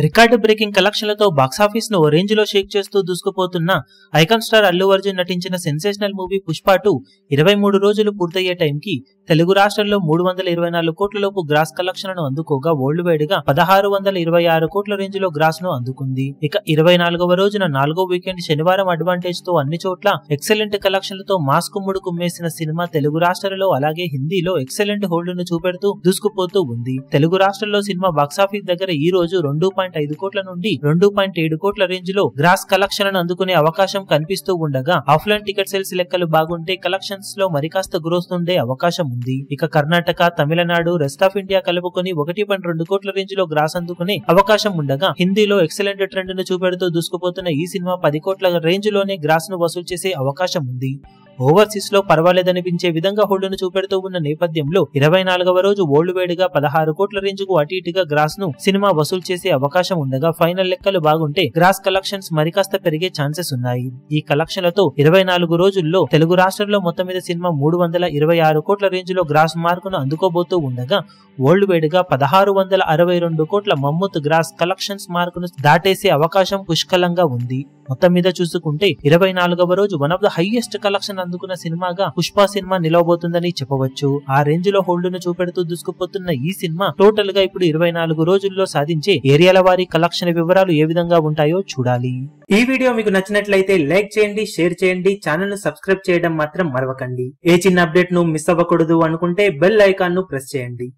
Record breaking కలెక్షన్లతో box office ను ఓ range లో షేక్ చేస్తూ దూసుకుపోతున్న ఐకాన్ స్టార్ అల్లు అర్జున్ నటించిన సెన్సేషనల్ మూవీ పుష్ప 2 23 రోజులు పూర్తయ్యే టైంకి తెలుగు రాష్ట్రాల్లో 324 కోట్ల లోపు గ్రాస్ కలెక్షన్లను అందుకోగా వరల్డ్ వైడ్ గా 1626 కోట్ల రేంజ్ లో గ్రాస్ ను అందుకుంది. ఇక 24వ రోజున 4వ వీకెండ్ శనివారం అడ్వాంటేజ్ తో అన్ని చోట్ల ఎక్సలెంట్ కలెక్షన్లతో మాస్ కుమ్ముడు కుమ్మేసిన సినిమా తెలుగు రాష్ట్రాలలో అలాగే హిందీలో ఎక్సలెంట్ హోల్డ్ ను చూపెడుతూ దూసుకుపోతూ ఉంది. తెలుగు రాష్ట్రాల్లో సినిమా బాక్సాఫీస్ దగ్గర ఈ రోజు 2.5 కోట్ల నుండి 2.7 కోట్ల రేంజ్ లో గ్రాస్ కలెక్షన్ అందుకునే అవకాశం కనిపిస్తూ ఉండగా ఆఫ్లైన్ టికెట్ సేల్స్ లెక్కలు బాగుంటే కలెక్షన్స్ లో మరికాస్త గ్రోత్ ఉండే అవకాశం ఉంది. ఇక Karnataka, Tamil Nadu, rest of India కలుపుకొని 1.2 కోట్ల రేంజ్ లో గ్రాస్ అందుకునే అవకాశం ఉండగా హిందీలో ఎక్సలెంట్ ట్రెండ్ ను చూపెడుతూ దూసుకుపోతున్న ఈ సినిమా 10 కోట్ల రేంజ్ లోనే గ్రాస్ ను వసూలు చేసే అవకాశం ఉంది. ఓవర్సీస్ లో పర్వాలేదనిపించే విధంగా హోల్డ్ ను చూపెడుతూ ఉన్న నేపథ్యంలో 24వ రోజు వరల్డ్ వైడ్ గా 16 కోట్ల రేంజ్ కు అటు ఇటుగా గ్రాస్ ను సినిమా వసూలు చేసే అవకాశం ఉండగా ఫైనల్ లెక్కలు బాగుంటే గ్రాస్ కలెక్షన్స్ మరికాస్త పెరిగే ఛాన్సెస్ ఉన్నాయి. ఈ కలెక్షన్లతో 24 రోజుల్లో తెలుగు రాష్ట్రాల్లో మొత్తం మీద సినిమా 326 కోట్ల రేంజ్ లో గ్రాస్ మార్కును అందుకోబోతూ ఉండగా వరల్డ్ వైడ్ గా 1662 కోట్ల మమ్ముత్ గ్రాస్ కలెక్షన్స్ మార్కును దాటేసే అవకాశం పుష్కలంగా ఉంది. మొత్తం మీద చూసుకుంటే 24వ రోజు one of the highest collection అందుకున్న సినిమాగా పుష్ప సినిమా నిలవబోతుందని చెప్పవచ్చు. ఆ రేంజ్ లో హోల్డ్ ను చూపెడుతూ దూసుకుపోతున్న ఈ సినిమా టోటల్ గా ఇప్పుడు 24 రోజుల్లో సాధించే ఏరియాల వారి కలెక్షన్ వివరాలు ఏ విధంగా ఉంటాయో చూడాలి. ఈ వీడియో మీకు నచ్చినట్లయితే లైక్ చేయండి, షేర్ చేయండి, ఛానల్ ను సబ్స్క్రైబ్ చేయడం మాత్రం మరవకండి. ఏ చిన్న అప్డేట్ ను మిస్ అవ్వకూడదు అనుకుంటే బెల్ ఐకాన్ ను ప్రెస్ చేయండి.